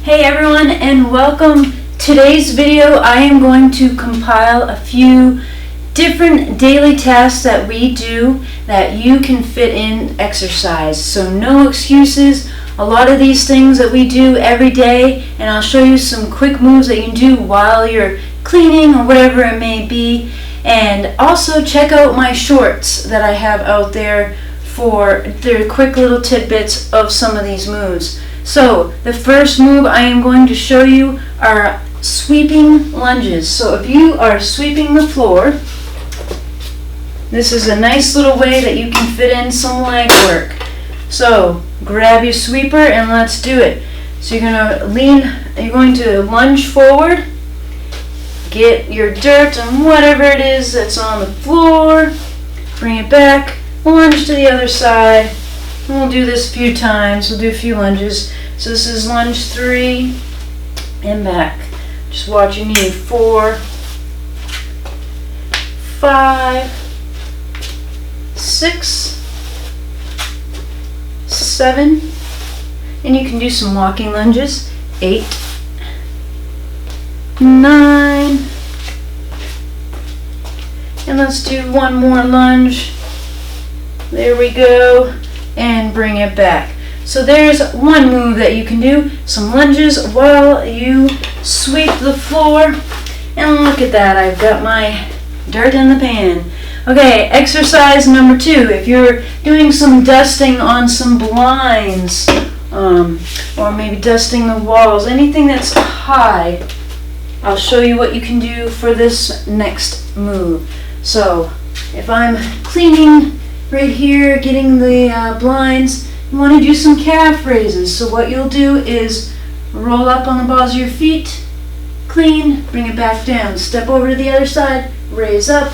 Hey everyone, and welcome. Today's video I am going to compile a few different daily tasks that we do that you can fit in exercise. So no excuses. A lot of these things that we do every day, and I'll show you some quick moves that you can do while you're cleaning or whatever it may be. And also check out my shorts that I have out there for their quick little tidbits of some of these moves. So the first move I am going to show you are sweeping lunges. So if you are sweeping the floor, this is a nice little way that you can fit in some leg work. So grab your sweeper and let's do it. So you're going to lunge forward, get your dirt and whatever it is that's on the floor, bring it back, lunge to the other side. And we'll do this a few times. We'll do a few lunges. So this is lunge 3 and back. Just watch your knee. 4, 5, 6, 7, and you can do some walking lunges. 8, 9, and let's do one more lunge. There we go, and bring it back. So there's one move that you can do, some lunges while you sweep the floor. And look at that, I've got my dirt in the pan. Okay, exercise number 2. If you're doing some dusting on some blinds, or maybe dusting the walls, anything that's high, I'll show you what you can do for this next move. So if I'm cleaning right here, getting the blinds, you want to do some calf raises. So what you'll do is roll up on the balls of your feet, clean, bring it back down. Step over to the other side, raise up,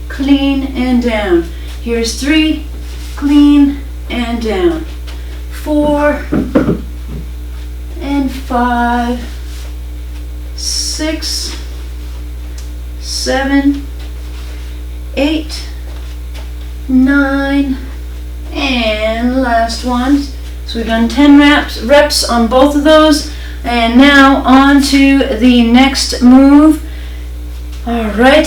clean, and down. Here's 3, clean, and down. 4, and 5, 6, 7, 8, 9, and last one. So we've done 10 reps on both of those, and now on to the next move. Alright,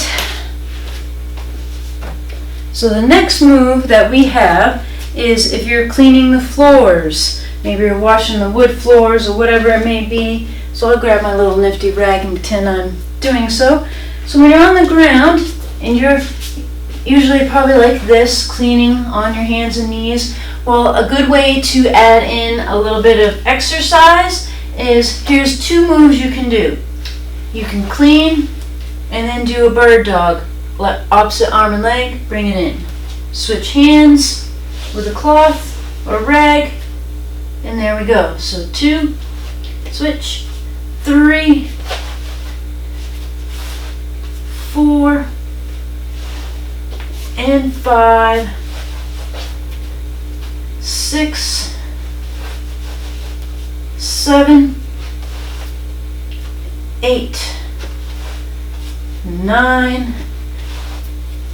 so the next move that we have is if you're cleaning the floors, maybe you're washing the wood floors or whatever it may be. So I'll grab my little nifty rag and pretend I'm doing so. So when you're on the ground and you're usually probably like this, cleaning on your hands and knees, well, a good way to add in a little bit of exercise is, here's 2 moves you can do. You can clean and then do a bird dog. Let opposite arm and leg, bring it in. Switch hands with a cloth or a rag, and there we go. So 2, switch, 3, 4, and 5, 6, 7, 8, 9,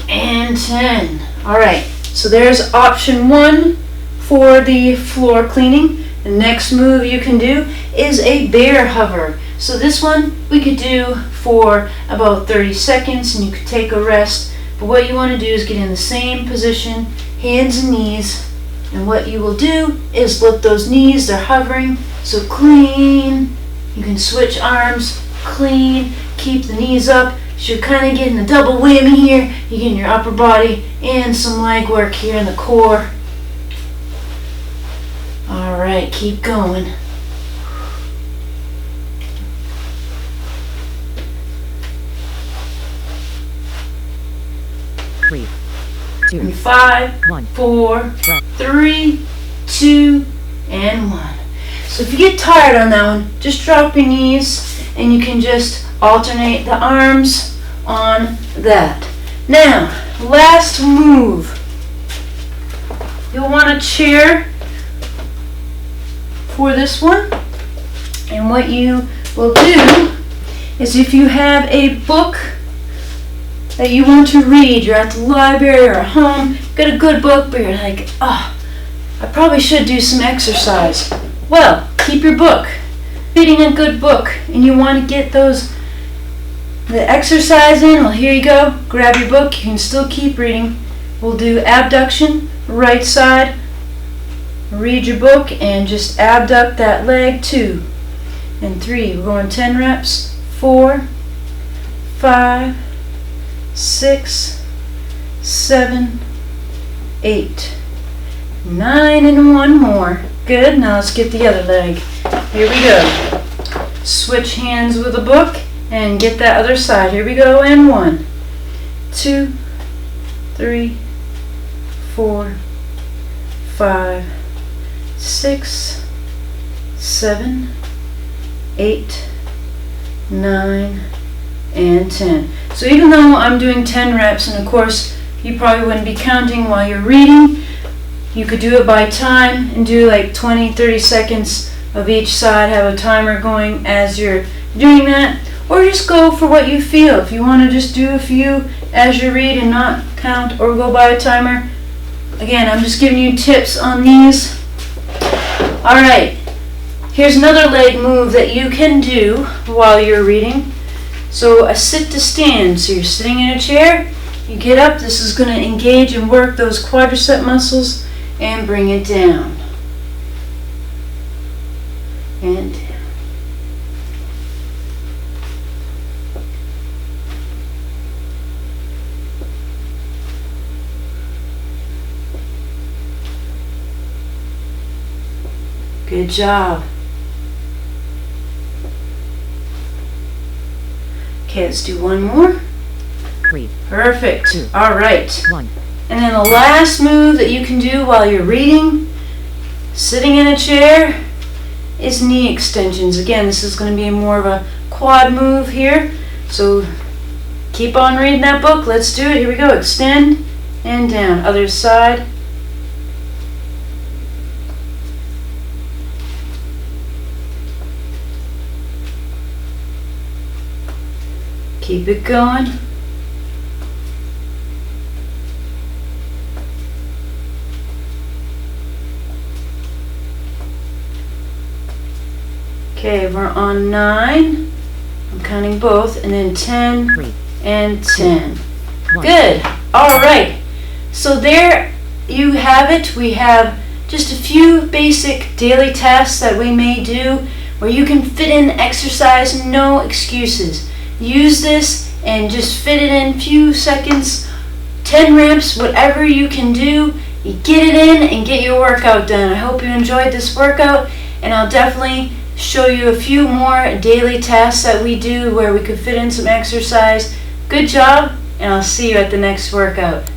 and 10. Alright, so there's option 1 for the floor cleaning. The next move you can do is a bear hover. So this one we could do for about 30 seconds and you could take a rest. But what you want to do is get in the same position, hands and knees, and what you will do is lift those knees, they're hovering, so clean. You can switch arms, clean, keep the knees up. So you're kind of getting a double whammy here. You're getting your upper body and some leg work here in the core. Alright, keep going. 3, 2, 5, 1, 4, 3, 2, and 1. So if you get tired on that one, just drop your knees and you can just alternate the arms on that. Now, last move. You'll want a chair for this one. And what you will do is, if you have a book that you want to read, you're at the library or at home, got a good book, but you're like, oh, I probably should do some exercise. Well, keep your book. reading a good book and you want to get the exercise in, well, here you go. Grab your book. You can still keep reading. We'll do abduction, right side. Read your book and just abduct that leg. 2 and 3. We're going 10 reps. 4, 5, 6, 7, 8, 9, and 1 more. Good. Now let's get the other leg. Here we go. Switch hands with a book and get that other side. Here we go. And 1, 2, 3, 4, 5, 6, 7, 8, 9, and 10. So even though I'm doing 10 reps, and of course you probably wouldn't be counting while you're reading, you could do it by time and do like 20-30 seconds of each side, have a timer going as you're doing that, or just go for what you feel. If you want to just do a few as you read and not count or go by a timer, again, I'm just giving you tips on these. Alright, here's another leg move that you can do while you're reading. So a sit to stand. So you're sitting in a chair, you get up, this is going to engage and work those quadricep muscles and bring it down. And down. Good job. Okay, let's do one more. 3, Perfect. 2, All right. 1. And then the last move that you can do while you're reading, sitting in a chair, is knee extensions. Again, this is going to be more of a quad move here. So keep on reading that book. Let's do it. Here we go. Extend and down. Other side. Keep it going. Okay, we're on 9. I'm counting both, and then 10 3, and 10. 1. Good. All right. So there you have it. We have just a few basic daily tasks that we may do where you can fit in exercise, no excuses. Use this and just fit it in few seconds, 10 reps, whatever you can do. You get it in and get your workout done. I hope you enjoyed this workout, and I'll definitely show you a few more daily tasks that we do where we could fit in some exercise. Good job, and I'll see you at the next workout.